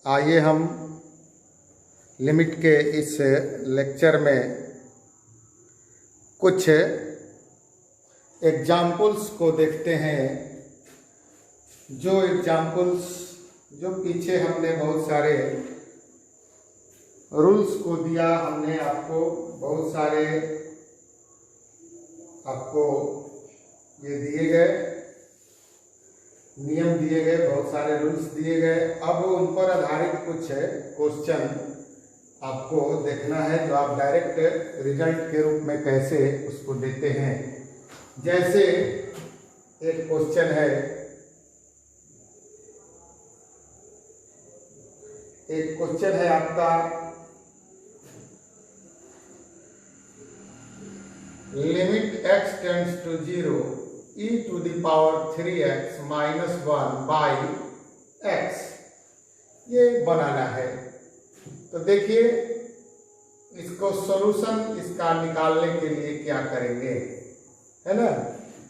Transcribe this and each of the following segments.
आइए हम लिमिट के इस लेक्चर में कुछ एग्जाम्पल्स को देखते हैं। जो एग्जाम्पल्स जो पीछे हमने बहुत सारे रूल्स को दिया, हमने आपको बहुत सारे ये दिए गए नियम दिए गए, बहुत सारे रूल्स दिए गए। अब उन पर आधारित कुछ क्वेश्चन आपको देखना है जो आप डायरेक्ट रिजल्ट के रूप में कैसे उसको देते हैं। जैसे एक क्वेश्चन है आपका limit x tends to 0 e to the power 3x minus 1 by x, ये बनाना है। तो देखिए इसको सॉल्यूशन इसका निकालने के लिए क्या करेंगे, है ना।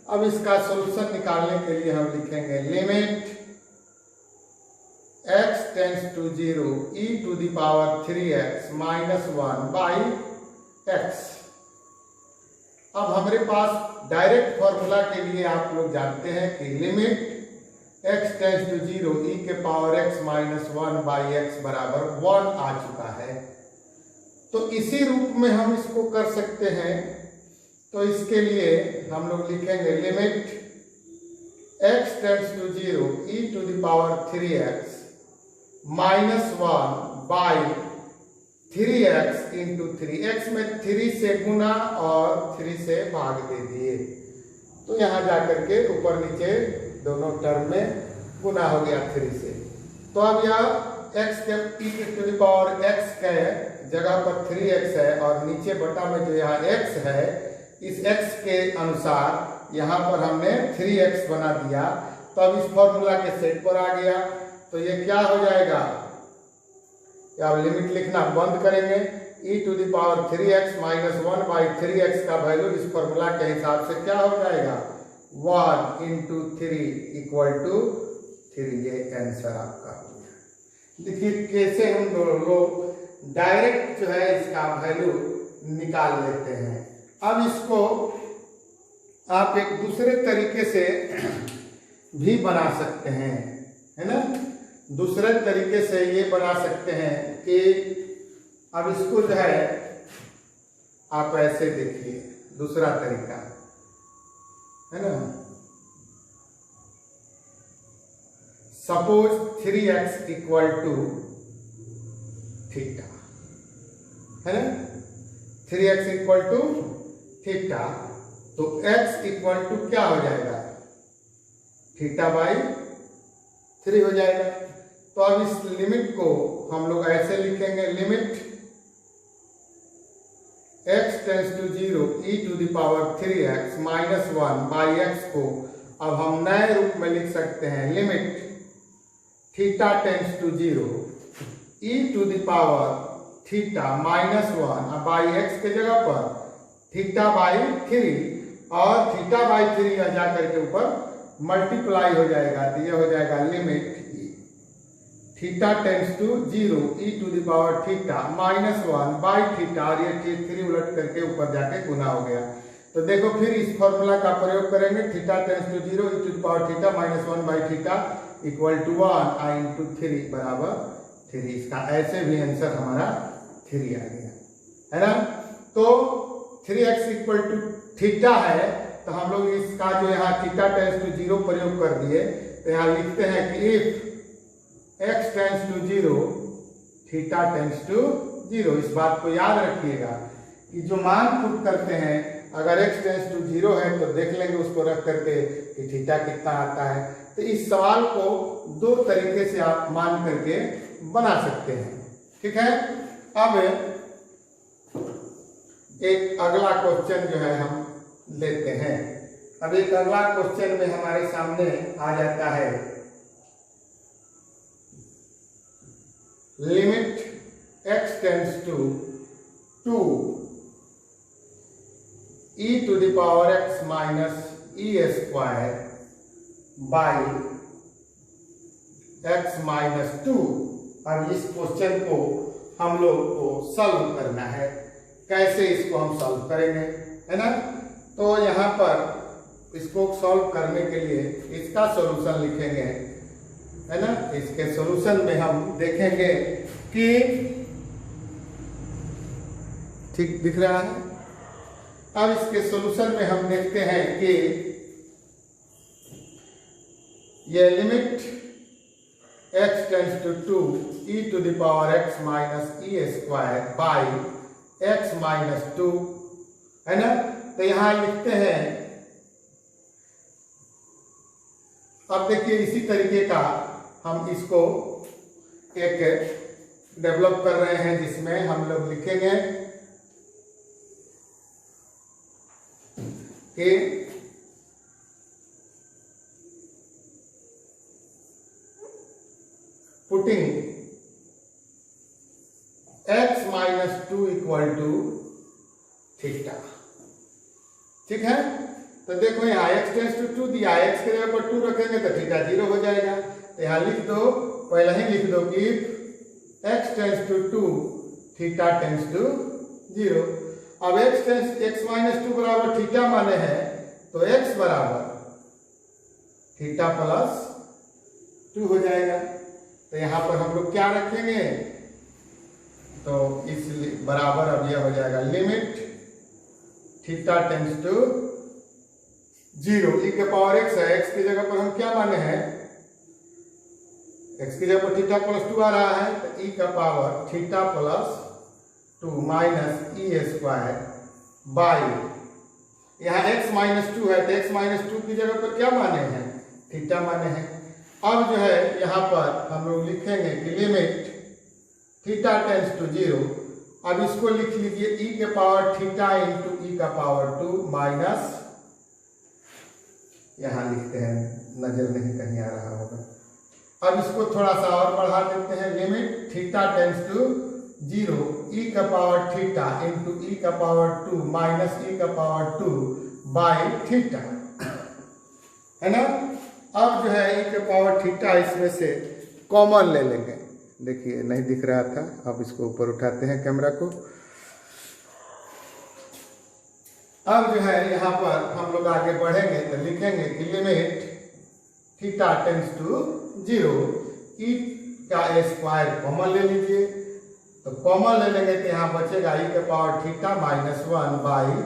अब इसका सॉल्यूशन निकालने के लिए हम लिखेंगे limit x tends to 0 e to the power 3x minus 1 by x। अब हमारे पास डायरेक्ट फॉर्मूला के लिए आप लोग जानते हैं कि limit x tends to 0 e के power x minus 1 by x बराबर 1 आ चुका है। तो इसी रूप में हम इसको कर सकते हैं। तो इसके लिए हम लोग लिखेंगे limit x tends to 0 e to the power 3x minus 1 by 3x into 3, x में 3 से गुना और 3 से भाग दे दिए। तो यहां जाकर के ऊपर नीचे दोनों टर्म में गुना हो गया 3 से। तो अब यह x के e to the power x के जगह पर 3x है और नीचे बटा में जो यहाँ x है, इस x के अनुसार यहाँ पर हमने 3x बना दिया। तो अब इस फॉर्मूला के सेट पर आ गया। तो ये क्या हो जाएगा, अब लिमिट लिखना बंद करेंगे। e to the power 3x minus 1 by 3x का वैल्यू इस फॉर्मूला के हिसाब से क्या हो जाएगा, 1 इंटू 3 इक्वल टू 3। ये आंसर आपका हो गया। देखिए कैसे हम लोग डायरेक्ट जो है इसका वैल्यू निकाल लेते हैं। अब इसको आप एक दूसरे तरीके से भी बना सकते हैं, है ना। दूसरे तरीके से ये बना सकते हैं कि अब इसको जो है आप ऐसे देखिए, दूसरा तरीका है ना। Suppose 3x equal to theta, है ना। 3x इक्वल टू थीटा, तो x इक्वल टू क्या हो जाएगा, थीटा बाई 3 हो जाएगा। तो अब इस लिमिट को हम लोग ऐसे लिखेंगे limit x tends to 0 e to the power 3x minus 1 by x को अब हम नए रूप में लिख सकते हैं limit theta tends to 0 e to the power theta minus 1 by x के जगह पर थीटा बाई 3 और थीटा बाई 3 जा करके ऊपर मल्टीप्लाई हो जाएगा। तो ये हो जाएगा limit theta tends to 0 e to the power theta minus 1 by theta, और ये 3 उलट करके ऊपर जाके गुना हो गया। तो देखो फिर इस फॉर्मूला का प्रयोग करेंगे, theta tends to 0 e to the power theta minus 1 by theta equal to 1 i into 3 बराबर 3। इसका ऐसे भी आंसर हमारा 3 आ गया, है ना। तो 3x इक्वल टू थीटा है, तो हम लोग इसका जो यहाँ थीटा टेंड्स टू 0 प्रयोग कर दिए। तो यहाँ लिखते हैं कि if x tends to 0 theta tends to 0। इस बात को याद रखिएगा कि जो मान पुट करते हैं, अगर x टेंड्स टू 0 है तो देख लेंगे उसको रख करके कि थीटा कितना आता है। तो इस सवाल को दो तरीके से आप मान करके बना सकते हैं, ठीक है। अब एक अगला क्वेश्चन जो है हम लेते हैं। अब एक अगला क्वेश्चन में हमारे सामने आ जाता है limit x tends to 2 e to the power x minus e square by x minus 2 अब इस क्वेश्चन को हम लोग को सॉल्व करना है। कैसे इसको हम सॉल्व करेंगे, है ना। तो यहाँ पर इसको सॉल्व करने के लिए इसका सॉल्यूशन लिखेंगे, है ना। इसके सॉल्यूशन में हम देखेंगे कि ठीक दिख रहा है। अब इसके सॉल्यूशन में हम देखते हैं कि ये limit x tends to 2 e to the power x minus e square by x minus 2, है ना। तो यहां लिखते हैं, अब देखिए इसी तरीके का हम इसको एक डेवलप कर रहे हैं, जिसमें हम लोग लिखेंगे कि putting x minus 2 equal to theta. ठीक है। तो देखो यहाँ x टेंस टू 2 दिया, x के जगह पर 2 रखेंगे तो थीटा 0 हो जाएगा। तो यहाँ लिख दो, पहले ही लिख दो कि x tends to 2 theta tends to 0। अब x माइनस 2 बराबर थीटा माने है, तो x बराबर थीटा प्लस 2 हो जाएगा। तो यहाँ पर हम लोग क्या रखेंगे, तो इस बराबर अब यह हो जाएगा limit theta tends to 0 e के पावर x है। x की जगह पर हम क्या माने हैं, x की जगह पर थीटा प्लस 2 आ रहा है, तो e का power theta plus 2 minus e square by, यहाँ x माइनस 2 है, तो x माइनस 2 की जगह पर क्या माने हैं, थीटा माने हैं। अब जो है यहाँ पर हम लोग लिखेंगे कि लिमिट थीटा टेंस टू 0। अब इसको लिख लीजिए e के पावर थीटा इंटू e का पावर 2 माइनस, यहाँ लिखते हैं, नजर नहीं कहीं आ रहा होगा। अब इसको थोड़ा सा और बढ़ा देते हैं, limit theta tends to 0 e का पावर थीटा इंटू e का पावर 2 माइनस e का पावर 2 बाई थीटा, है ना। अब जो है e के पावर थीटा इसमें से कॉमन ले लेंगे। देखिए नहीं दिख रहा था, अब इसको ऊपर उठाते हैं कैमरा को। अब जो है यहाँ पर हम लोग आगे बढ़ेंगे तो लिखेंगे कि limit theta tends to 0 e का स्क्वायर कॉमन ले लीजिए। तो कॉमन ले लेंगे तो यहाँ बचेगा e के power theta minus 1 by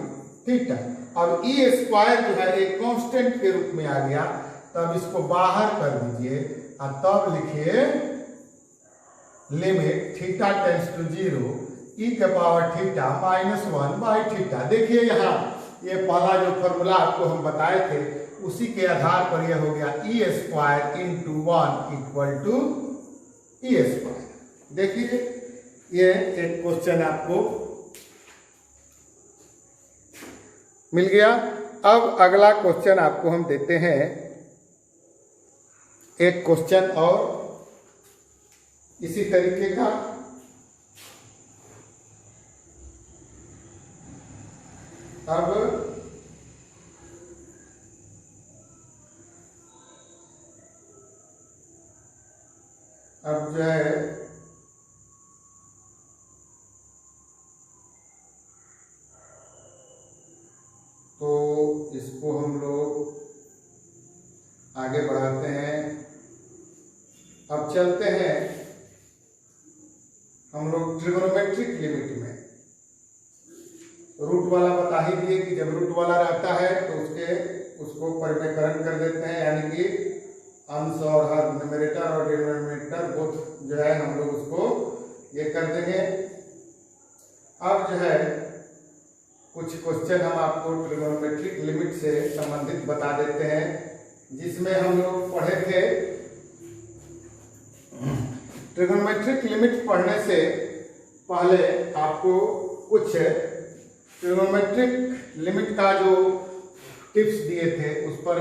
theta. अब e स्क्वायर जो है एक कांस्टेंट के रूप में आ गया, तब इसको बाहर कर दीजिए और तब लिखिए limit theta tends to 0 e के power theta minus 1 by theta. देखिए यहाँ ये पहला जो फॉर्मूला आपको हम बताए थे, उसी के आधार पर यह हो गया e square into 1 equal to e square. देखिए ये एक क्वेश्चन आपको मिल गया। अब अगला क्वेश्चन आपको हम देते हैं, एक क्वेश्चन और इसी तरीके का। अब जो है तो इसको हम लोग आगे बढ़ाते हैं। अब चलते हैं हम लोग ट्रिगोनोमेट्रिक लिमिट में। रूट वाला बता ही दिए कि जब रूट वाला रहता है तो उसको परिमेयकरण कर देते हैं, यानी कि अंश और हर न्यूमरेटर और डिनोमिनेटर बोथ जो है हम लोग उसको ये कर देंगे। अब जो है कुछ क्वेश्चन हम आपको ट्रिगोनोमेट्रिक लिमिट से संबंधित बता देते हैं, जिसमें हम लोग पढ़े थे। ट्रिगोनोमेट्रिक लिमिट पढ़ने से पहले आपको कुछ ट्रिगोनोमेट्रिक लिमिट का जो टिप्स दिए थे उस पर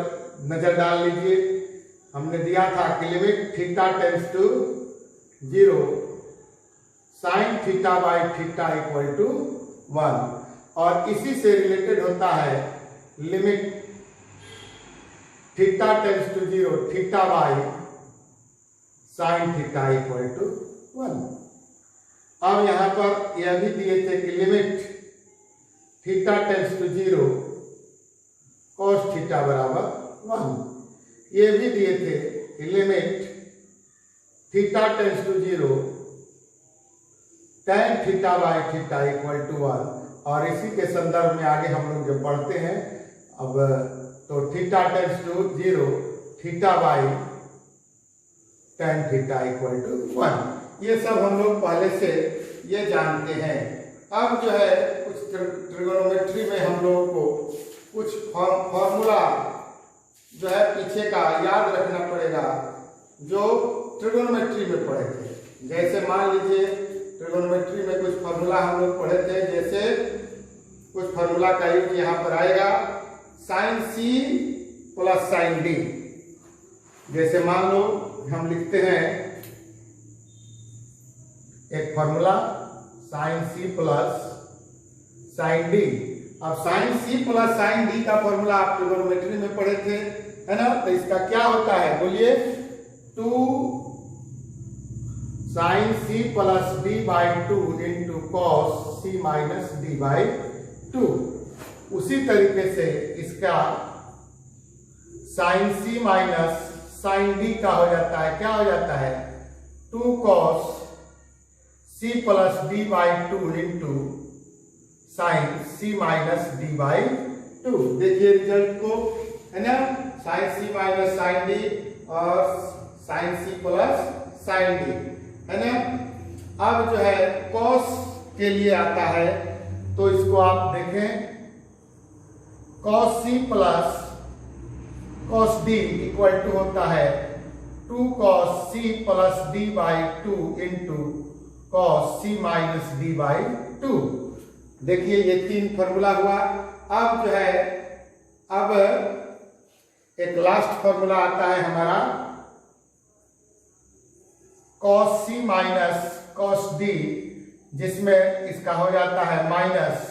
नजर डाल लीजिए। हमने दिया था कि limit theta tends to 0 sine theta by theta equal to 1, और इसी से रिलेटेड होता है limit theta tends to 0 theta by sine theta equal to 1। अब यहाँ पर यह भी दिए थे कि limit theta tends to 0 cos theta बराबर 1। ये भी दिए थे कि limit theta tends to 0 tan theta by theta equal to 1। और इसी के संदर्भ में आगे हम लोग जब पढ़ते हैं अब तो theta tends to 0 theta by tan theta equal to 1। ये सब हम लोग पहले से ये जानते हैं। अब जो है कुछ ट्रिगोनोमेट्री में हम लोगों को कुछ फॉर्मूला जो है पीछे का याद रखना पड़ेगा जो ट्रिगोनोमेट्री में पढ़े थे। जैसे मान लीजिए ट्रिगोनोमेट्री में कुछ फॉर्मूला हम लोग पढ़े थे, जैसे कुछ फॉर्मूला का यूज यहाँ पर आएगा sine C plus sine D. जैसे मान लो हम लिखते हैं एक formula sine C plus sine D. अब sine C plus sine D का फॉर्मूला आप ट्रिगोनोमेट्री में पढ़े थे, है ना। तो इसका क्या होता है बोलिए, 2 sine C plus D by 2 into cos C minus D by 2। उसी तरीके से इसका sine C minus sine D का हो जाता है, क्या हो जाता है 2 cos C plus D by 2 into sine C minus D by 2। देखिए रिजल्ट को, है ना, sine C minus sine D और sine C plus sine D, है ना। अब जो है कॉस के लिए आता है तो इसको आप देखें cos C plus cos D equal to होता है 2 cos C plus D by 2 into cos C minus D by 2। देखिए ये 3 फॉर्मूला हुआ। अब जो है अब एक लास्ट फॉर्मूला आता है हमारा cos C minus cos D, जिसमें इसका हो जाता है minus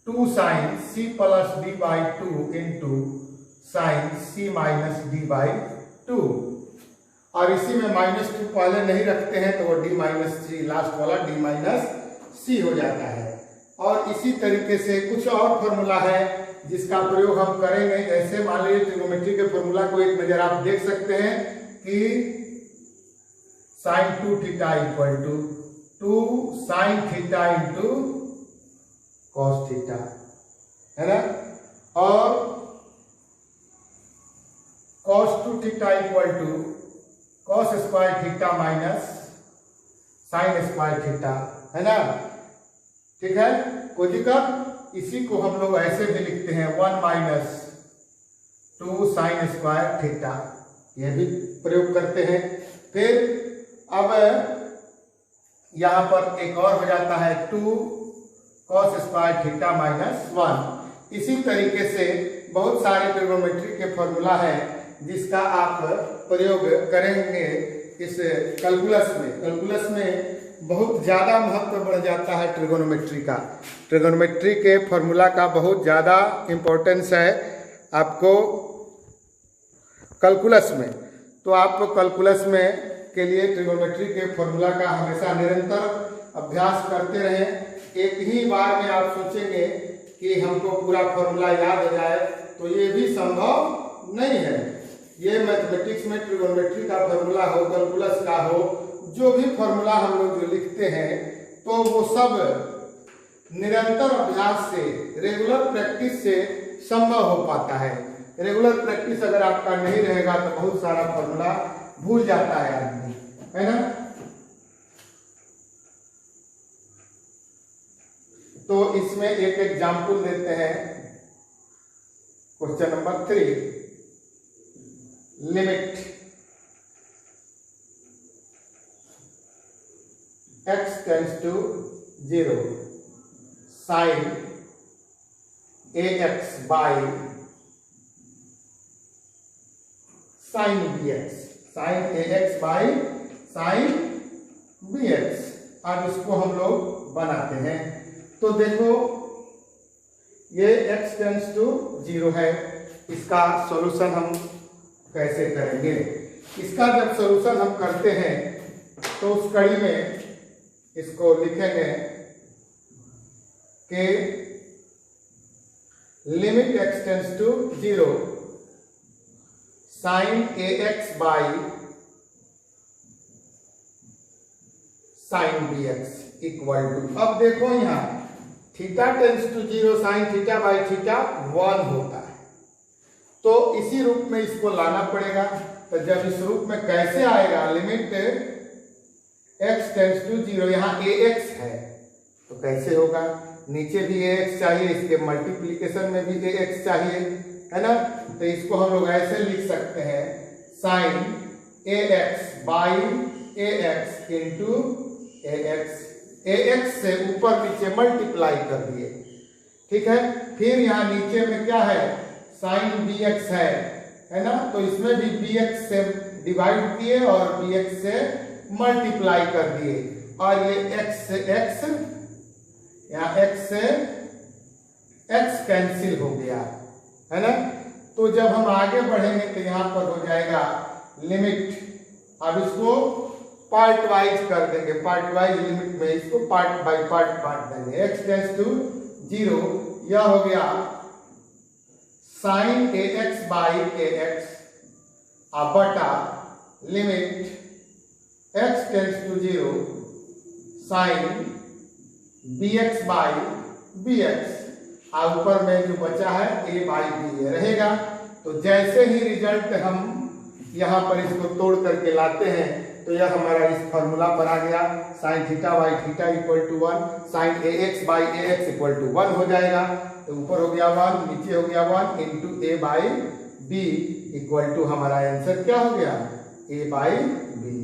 2 sine C plus D by 2 into sine C minus D by 2। और इसी में -2 पहले नहीं रखते हैं तो वो डी माइनस सी, लास्ट वाला डी माइनस सी हो जाता है। और इसी तरीके से कुछ और फॉर्मूला है जिसका प्रयोग हम करेंगे। ऐसे मान लीजिए ट्रिगोनोमेट्री के फॉर्मूला को एक नजर आप देख सकते हैं कि sine 2 theta equal to 2 sine theta into cos theta, है ना। और cos 2 theta equal to cos square theta minus sine square theta, है ना। ठीक है, कोई दिक्कत। इसी को हम लोग ऐसे भी लिखते हैं 1 माइनस 2 साइन स्क्वायर थीटा, यह भी प्रयोग करते हैं। फिर अब यहां पर एक और हो जाता है 2 कॉस स्क्वायर थीटा माइनस 1। इसी तरीके से बहुत सारे ट्रिगोनोमेट्री के फॉर्मूला है जिसका आप प्रयोग करेंगे इस कैलकुलस में। कैलकुलस में बहुत ज़्यादा महत्व बढ़ जाता है ट्रिगोनोमेट्री का। ट्रिगोनोमेट्री के फॉर्मूला का बहुत ज़्यादा इम्पोर्टेंस है आपको कैलकुलस में। तो आपको कैलकुलस में के लिए ट्रिगोनोमेट्री के फॉर्मूला का हमेशा निरंतर अभ्यास करते रहें। एक ही बार में आप सोचेंगे कि हमको पूरा फॉर्मूला याद हो जाए तो ये भी संभव नहीं है। ये मैथमेटिक्स में ट्रिगोनोमेट्री का फॉर्मूला हो, कैलकुलस का हो, जो भी फॉर्मूला हम लोग जो लिखते हैं तो वो सब निरंतर अभ्यास से, रेगुलर प्रैक्टिस से संभव हो पाता है। रेगुलर प्रैक्टिस अगर आपका नहीं रहेगा तो बहुत सारा फॉर्मूला भूल जाता है आदमी, है ना। तो इसमें एक एग्जाम्पल देते हैं, question number 3, limit x tends to 0 sine ax by sine bx, sine ax by sine bx। अब इसको हम लोग बनाते हैं। तो देखो ये x टेंड्स टू 0 है, इसका सॉल्यूशन हम कैसे करेंगे। इसका जब सॉल्यूशन हम करते हैं तो उस कड़ी में इसको लिखेंगे कि limit x tends to 0 sine ax by sine bx equal to, अब देखो यहां theta tends to 0 sine theta by theta 1 होता है, तो इसी रूप में इसको लाना पड़ेगा। तो जब इस रूप में कैसे आएगा, लिमिट x टेंड्स टू 0, यहाँ ax है तो कैसे होगा, नीचे भी ax चाहिए, इसके मल्टीप्लिकेशन में भी ax चाहिए, है ना। तो इसको हम लोग ऐसे लिख सकते हैं sine ax by ax into ax से ऊपर नीचे मल्टीप्लाई कर दिए, ठीक है। फिर यहाँ नीचे में क्या है, साइन bx है ना, तो इसमें भी bx से डिवाइड किए और bx से मल्टीप्लाई कर दिए, और ये x से x, यहाँ x से x कैंसिल हो गया, है ना। तो जब हम आगे बढ़ेंगे तो यहाँ पर हो जाएगा लिमिट, अब इसको पार्ट वाइज कर देंगे, पार्ट वाइज लिमिट में इसको पार्ट बाय पार्ट बांट देंगे। x टेंड्स टू 0, यह हो गया साइन ax बाई ax बटा limit x tends to 0 sine bx by bx, ऊपर में जो बचा है a बाई b रहेगा। तो जैसे ही रिजल्ट हम यहाँ पर इसको तोड़ करके लाते हैं तो यह हमारा इस फॉर्मूला पर आ गया, sine theta by theta equal to 1, sine ax by ax equal to 1 हो जाएगा। तो ऊपर हो गया 1, नीचे हो गया 1 into a by b equal to, हमारा आंसर क्या हो गया, a बाई b,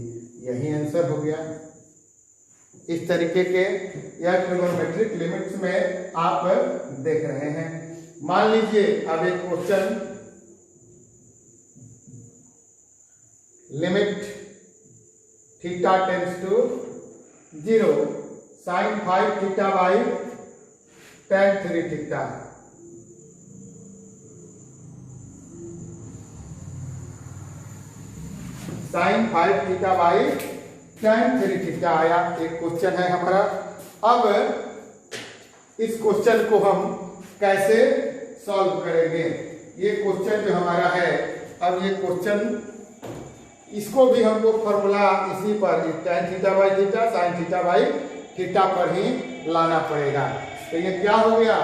यही आंसर हो गया। इस तरीके के यह ट्रिगोनोमेट्रिक लिमिट्स में आप देख रहे हैं। मान लीजिए अब एक question, limit theta tends to 0 sine 5 theta by tan 3 theta, sine 5 theta by tan 3 theta आया, एक क्वेश्चन है हमारा। अब इस क्वेश्चन को हम कैसे सॉल्व करेंगे, ये क्वेश्चन जो हमारा है, अब ये क्वेश्चन इसको भी हमको फॉर्मूला इसी पर tan theta by theta sine theta by theta पर ही लाना पड़ेगा। तो ये क्या हो गया,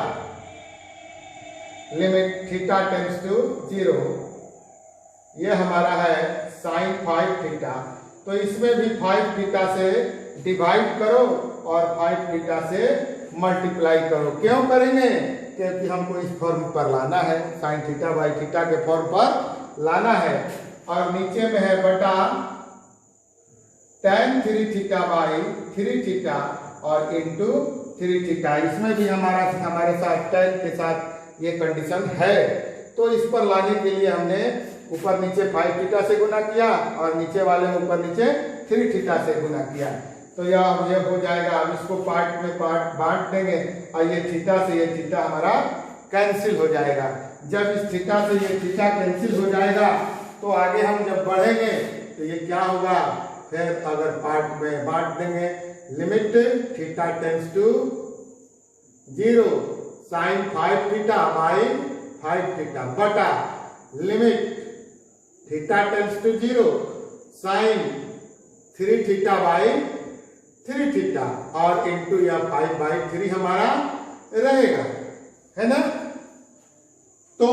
लिमिट थीटा टेंड्स टू 0, ये हमारा है साइन 5 थीटा, तो इसमें भी 5 थीटा से डिवाइड करो और 5 थीटा से मल्टीप्लाई करो। क्यों करेंगे, क्योंकि हमको इस फॉर्म पर लाना है, साइन थीटा बाई थीटा के फॉर्म पर लाना है। और नीचे में है बटा tan 3 थीटा बाई 3 थीटा और इंटू 3 थीटा, इसमें भी हमारे साथ tan के साथ ये कंडीशन है। तो इस पर लाने के लिए हमने ऊपर नीचे 5 थीटा से गुना किया और नीचे वाले ऊपर नीचे 3 थीटा से गुना किया, तो यह हो जाएगा। अब इसको पार्ट में पार्ट बांट देंगे और ये थीटा से ये थीटा हमारा कैंसिल हो जाएगा। जब इस थीटा से ये थीटा कैंसिल हो जाएगा तो आगे हम जब बढ़ेंगे तो ये क्या होगा, फिर अगर पार्ट में बांट देंगे, limit theta tends to 0 sine 5 theta by 5 theta बटा limit theta tends to 0 sine 3 theta by 3 theta और इंटू या 5 बाई 3 हमारा रहेगा, है ना। तो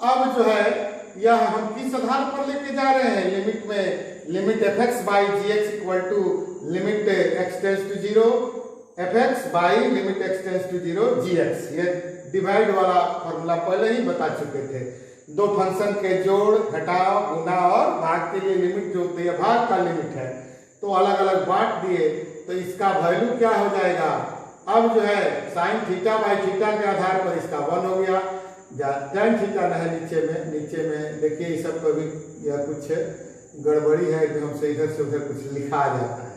अब जो है यह हम किस आधार पर लेके जा रहे हैं, लिमिट में limit fx by gx equal to limit x tends to 0 fx by limit x tends to 0 gx, ये डिवाइड वाला फॉर्मूला पहले ही बता चुके थे। दो फंक्शन के जोड़, घटाव, गुना और भाग के लिए लिमिट जो होती है, भाग का लिमिट है, तो अलग अलग बांट दिए, तो इसका वैल्यू क्या हो जाएगा, अब जो है साइन थीटा बाई थीटा के आधार पर इसका 1 हो गया, tan थीटा न है नीचे में देखिए, इस सब को भी यह कुछ गड़बड़ी है जो हमसे इधर से उधर कुछ लिखा जाता है।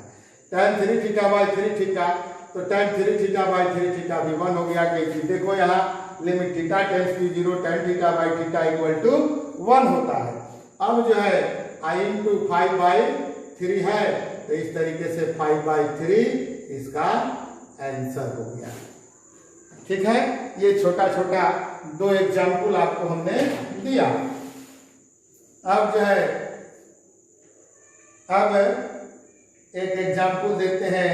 tan 3 थीटा बाई 3 थीटा, तो tan 3 थीटा बाई 3 थीटा भी 1 हो गया। कि देखो यहाँ limit theta tends to 0 tan theta by theta equal to 1 होता है। अब जो है i इंटू 5 बाई 3 है तो इस तरीके से 5/3 इसका आंसर हो गया। ठीक है, ये छोटा छोटा 2 एग्जाम्पल आपको हमने दिया। अब जो है अब एक एग्जाम्पल देते हैं।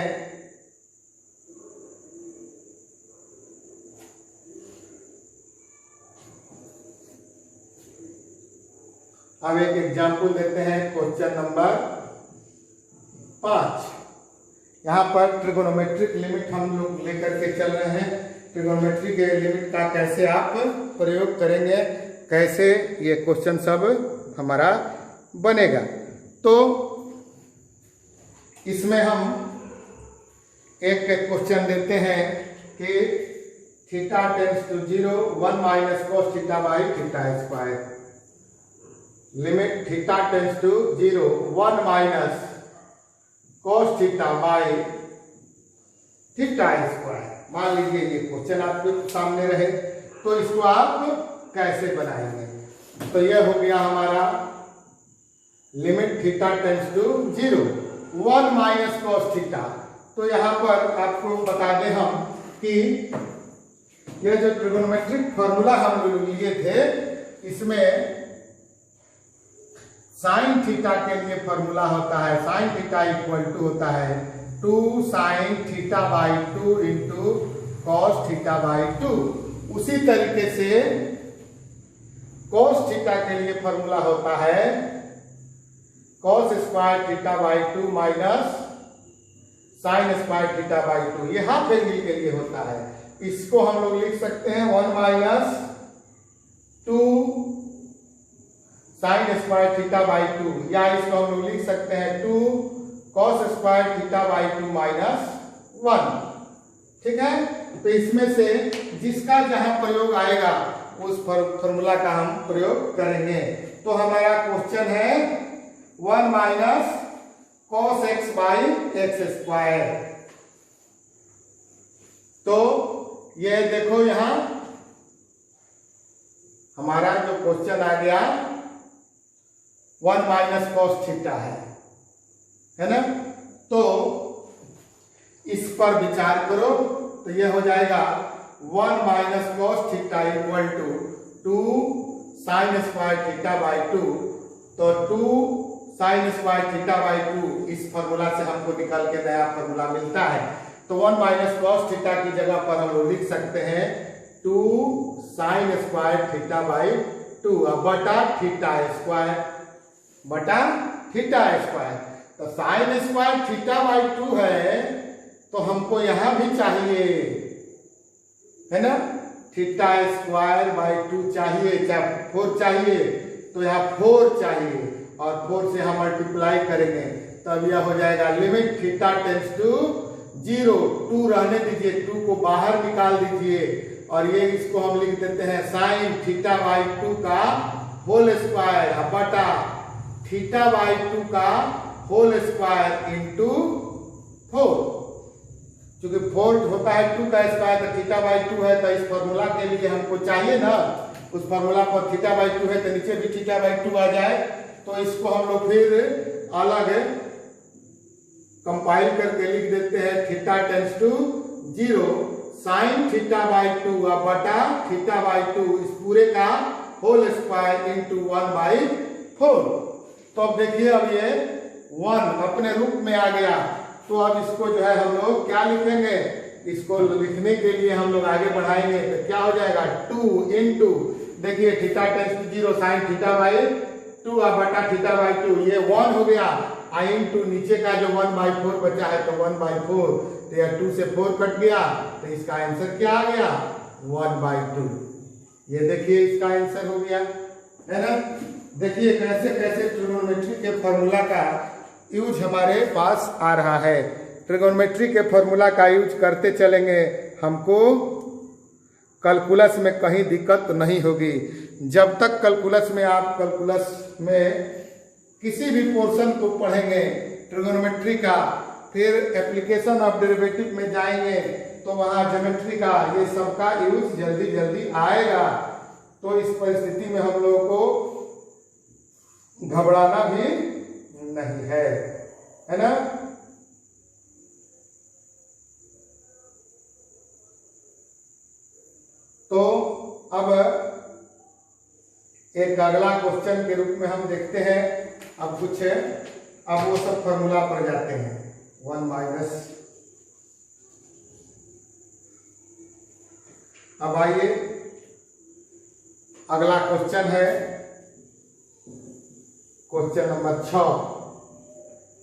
अब एक एग्जाम्पल देते हैं क्वेश्चन नंबर 5। यहाँ पर ट्रिगोनोमेट्रिक लिमिट हम लोग लेकर के चल रहे हैं। ट्रिगोनोमेट्री के लिमिट का कैसे आप प्रयोग करेंगे, कैसे ये क्वेश्चन सब हमारा बनेगा। तो इसमें हम एक क्वेश्चन देते हैं कि theta tends to 0 1 minus cos theta by theta square. Limit theta tends to 0 1 minus cos theta by theta square. मान लीजिए ये क्वेश्चन आपके सामने रहे, तो इसको आप कैसे बनाएंगे। तो यह हो गया हमारा limit theta tends to 0 1 minus cos theta. तो यहाँ पर आपको बता दें हम कि यह जो ट्रिगोनोमेट्रिक फॉर्मूला हम लोग लिए थे, इसमें साइन थीटा के लिए फॉर्मूला होता है साइन थीटा इक्वल टू होता है 2 sine theta by 2 into cos theta by 2। उसी तरीके से कॉस थीटा के लिए फॉर्मूला होता है cos square theta by 2 minus sine square theta by 2। ये हाफ एंगल के लिए होता है। इसको हम लोग लिख सकते हैं 1 minus 2 sine square theta by 2, या इसको हम लोग लिख सकते हैं 2 cos square theta by 2 minus 1। ठीक है, तो इसमें से जिसका जहां प्रयोग आएगा उस फॉर्मूला का हम प्रयोग करेंगे। तो हमारा क्वेश्चन है 1 minus cos x by x square. तो ये देखो यहां हमारा जो क्वेश्चन आ गया 1 माइनस cos थीटा है ना। तो इस पर विचार करो, तो यह हो जाएगा 1 minus cos theta equal to 2 sine square theta by 2। तो 2 साइन स्क्वायर थीटा बाई 2 इस फॉर्मूला से हमको निकाल के नया फॉर्मूला मिलता है। तो 1 माइनस cos थीटा की जगह पर हम लोग लिख सकते हैं 2 साइन स्क्वायर थीटा बाई 2 बटा थीटा स्क्वायर बटा थीटा स्क्वायर। तो साइन स्क्वायर थीटा बाई 2 है, तो हमको यहां भी चाहिए है ना थीटा स्क्वायर बाई 2 चाहिए, चाहे 4 चाहिए, तो यहाँ 4 चाहिए और 4 से हम मल्टीप्लाई करेंगे तब यह हो जाएगा लिमिट थीटा टेंड्स टू 0। 2 रहने दीजिए, 2 को बाहर निकाल दीजिए और ये इसको हम लिख देते हैं साइन थीटा बाई 2 का होल स्क्वायर बटा थीटा बाई 2 का होल स्क्वायर इंटू 4। क्योंकि 4 होता है 2 का स्क्वायर, तो थीटा बाई 2 है, तो इस फॉर्मूला के लिए हमको चाहिए ना उस फॉर्मूला पर थीटा बाई 2 है, तो नीचे भी थीटा बाई 2 आ जाए। तो इसको हम लोग फिर अलग कंपाइल करके लिख देते हैं theta tends to 0 sine theta by 2 बटा थीटा बाई 2 इस पूरे का होल स्क्वायर इंटू 1/4। तो अब देखिए अब ये 1 अपने रूप में आ गया। तो अब इसको जो है हम लोग क्या लिखेंगे, इसको लिखने के लिए हम लोग आगे बढ़ाएंगे। तो क्या हो जाएगा 2 इंटू देखिए theta tends to 0 sine theta by 2 बटा थीटा बाई 2, ये 1 हो गया। आई इंटू नीचे का जो 1/4 बचा है, तो 1/4, तो यह 2 से 4 कट गया, तो इसका आंसर क्या आ गया 1/2। ये देखिए इसका आंसर हो गया है ना। देखिए कैसे कैसे ट्रिगोनोमेट्री के फॉर्मूला का यूज हमारे पास आ रहा है। ट्रिगोनोमेट्री के फॉर्मूला का यूज करते चलेंगे, हमको कैलकुलस में कहीं दिक्कत नहीं होगी। जब तक कैलकुलस में आप कैलकुलस में किसी भी पोर्शन को पढ़ेंगे ट्रिगोनोमेट्री का, फिर एप्लीकेशन ऑफ डेरिवेटिव में जाएंगे तो वहाँ ज्योमेट्री का ये सबका यूज जल्दी जल्दी आएगा। तो इस परिस्थिति में हम लोगों को घबराना भी नहीं है ना। एक अगला क्वेश्चन के रूप में हम देखते हैं। अब वो सब फॉर्मूला पर जाते हैं। 1 माइनस, अब आइए अगला क्वेश्चन है क्वेश्चन नंबर 6।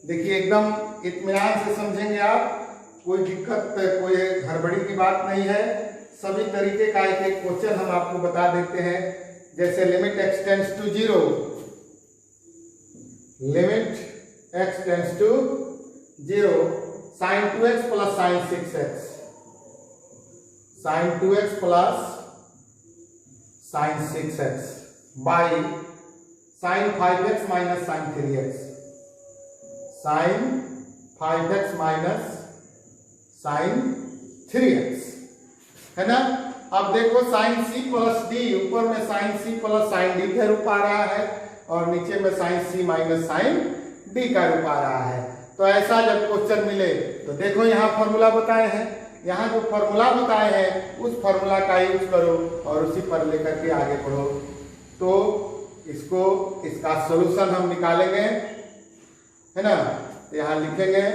देखिए एकदम इत्मीनान से समझेंगे आप, कोई दिक्कत कोई हड़बड़ी की बात नहीं है। सभी तरीके का एक एक क्वेश्चन हम आपको बता देते हैं। जैसे limit x tends to 0, limit x tends to 0 sin 2x plus sin 6x, sin 2x plus sin 6x by sin 5x minus sin 3x, sin 5x minus sin 3x, है ना। अब देखो sin c प्लस d, ऊपर में sin c plus sin d का रूप आ रहा है और नीचे में sin c minus sin d का रूप आ रहा है। तो ऐसा जब क्वेश्चन मिले तो देखो यहाँ फॉर्मूला बताए हैं, यहाँ जो फॉर्मूला बताए हैं उस फॉर्मूला का यूज करो और उसी पर लेकर के आगे बढ़ो। तो इसका सॉल्यूशन हम निकालेंगे, है ना। तो यहाँ लिखेंगे,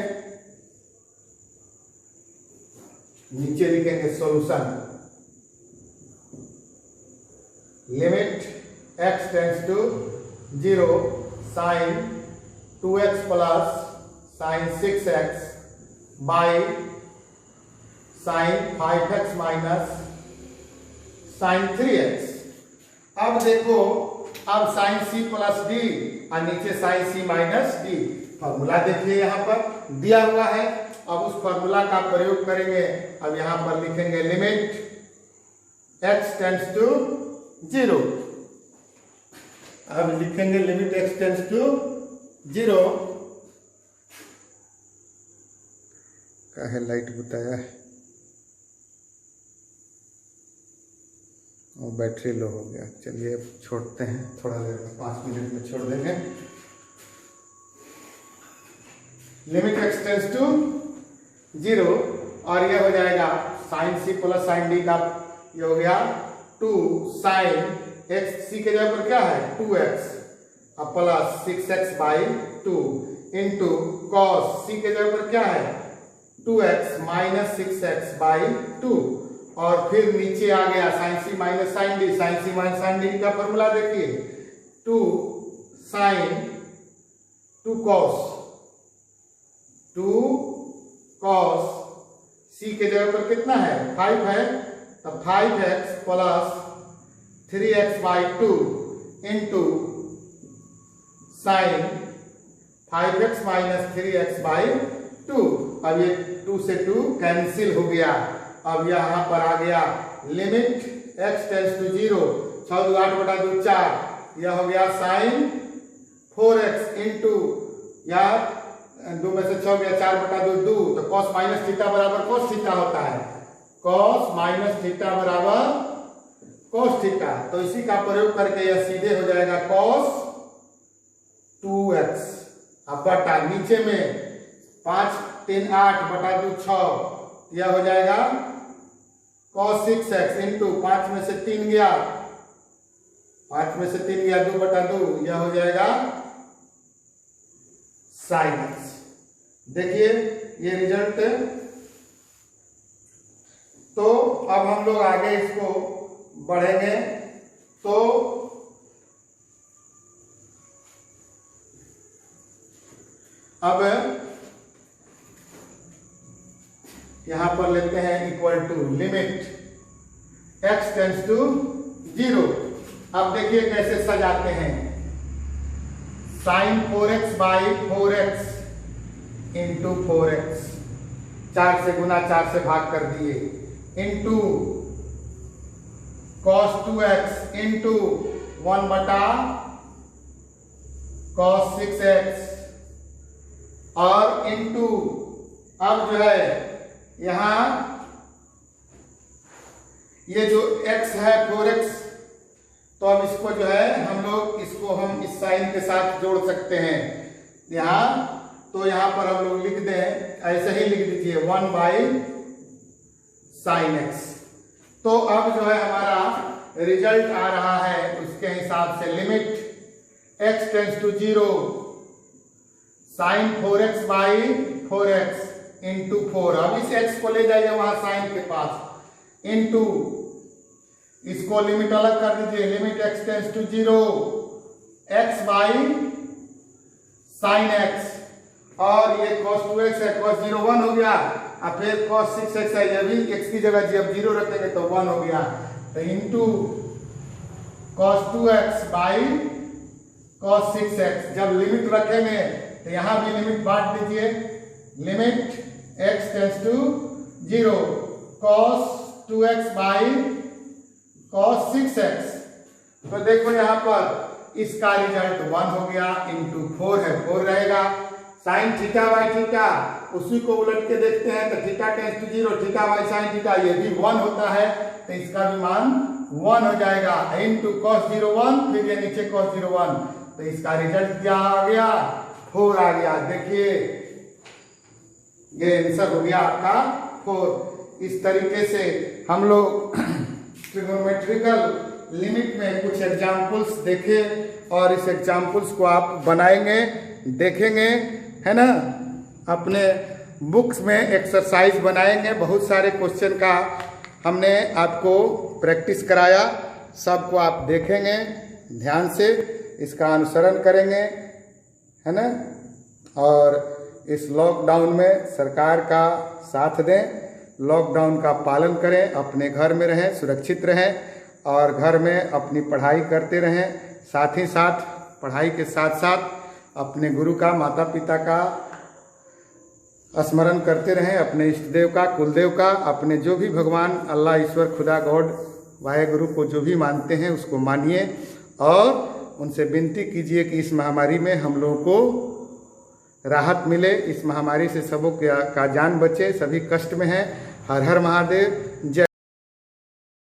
नीचे लिखेंगे solution, limit x tends to 0 sin 2x plus sin 6x by sin 5x minus sin 3x। अब देखो, अब sin c प्लस d और नीचे sin c minus d, formula देखिए यहाँ पर दिया हुआ है। अब उस फॉर्मूला का प्रयोग करेंगे। अब यहाँ पर लिखेंगे लिमिट x टेंड्स टू 0, अब लिखेंगे लिमिट x टेंड्स टू 0, का है लाइट बताया है और बैटरी लो हो गया। चलिए अब छोड़ते हैं, थोड़ा देर में 5 मिनट में छोड़ देंगे। लिमिट x टेंड्स टू 0 और यह हो जाएगा sin c plus sin d का, ये हो गया 2 sin x, c के जगह पर क्या है 2x और plus 6x by 2 into cos c के जगह पर क्या है 2x माइनस 6x बाई 2 और फिर नीचे आ गया sin c minus sin d, sin c minus sin d का फॉर्मूला देखिए 2 sin 2 cos c के जगह पर कितना है 5 है, तो 5x plus 3x by 2 into sign 5x minus 3x by 2। अब ये 2 से 2 कैंसिल हो गया। अब यहाँ पर आ गया लिमिट x टेंड्स टू 0, 6 2 8 बटा 2 4, यह हो गया साइन 4x इंटू, या 2 में से 6 गया 4 बटा 2 2, तो cos माइनस थीटा बराबर cos थीटा होता है, cos माइनस थीटा बराबर cos थीटा। तो इसी का प्रयोग करके यह सीधे हो जाएगा cos 2x, अब बटा नीचे में 5 3 8 बटा 2 6, यह हो जाएगा cos 6x इंटू 5 में से 3 गया 2 बटा 2, यह हो जाएगा sin x। देखिए ये रिजल्ट। तो अब हम लोग आगे इसको बढ़ेंगे। तो अब यहां पर लेते हैं equal to limit x tends to 0। अब देखिए कैसे सजाते हैं, sign 4x by 4x into 4x, 4 से गुना 4 से भाग कर दिए, इंटू cos 2x इंटू 1 बटा cos 6x और इंटू, अब जो है यहां ये जो x है 4x, तो अब इसको जो है हम इस साइन के साथ जोड़ सकते हैं यहाँ। तो यहाँ पर हम लोग लिख दें, ऐसे ही लिख दीजिए 1 बाई साइन x। तो अब जो है हमारा रिजल्ट आ रहा है उसके हिसाब से limit x tends to 0 sine 4x by 4x into 4। अब इस x को ले जाइए वहां साइन के पास इंटू इसको लिमिट अलग कर दीजिए, limit x tends to 0 x by sine x, और ये cos 2x है, cos 0 1 हो गया, अब फिर cos 6x है, ये भी x की जगह जब 0 रखेंगे तो 1 हो गया, तो into cos 2x by cos 6x। जब लिमिट रखेंगे तो यहां भी लिमिट बांट दीजिए, limit x tends to 0 cos 2x by cos 6x। तो देखो यहां पर इसका रिजल्ट 1 हो गया, इंटू 4 है, 4 रहेगा, साइन थीटा बाई थीटा उसी को उलट के देखते हैं तो theta tends to 0 theta by sine theta, ये भी 1 होता है तो इसका भी मान 1 हो जाएगा, इंटू cos 0 1, फिर ये नीचे cos 0 1, तो इसका रिजल्ट क्या आ गया 4 आ गया। देखिए ये आंसर हो गया आपका 4। इस तरीके से हम लोग ट्रिगोनोमेट्रिकल लिमिट में कुछ एग्जाम्पल्स देखे और इस एग्जाम्पल्स को आप बनाएंगे, देखेंगे, है ना, अपने बुक्स में एक्सरसाइज बनाएंगे। बहुत सारे क्वेश्चन का हमने आपको प्रैक्टिस कराया, सबको आप देखेंगे ध्यान से, इसका अनुसरण करेंगे, है ना, और इस लॉकडाउन में सरकार का साथ दें, लॉकडाउन का पालन करें, अपने घर में रहें, सुरक्षित रहें और घर में अपनी पढ़ाई करते रहें, साथ ही साथ पढ़ाई के साथ साथ अपने गुरु का, माता पिता का स्मरण करते रहें, अपने इष्ट देव का, कुलदेव का, अपने जो भी भगवान अल्लाह ईश्वर खुदा गॉड वाहेगुरु को जो भी मानते हैं उसको मानिए और उनसे विनती कीजिए कि इस महामारी में हम लोगों को राहत मिले, इस महामारी से सबों का जान बचे, सभी कष्ट में हैं। हर हर महादेव, जय।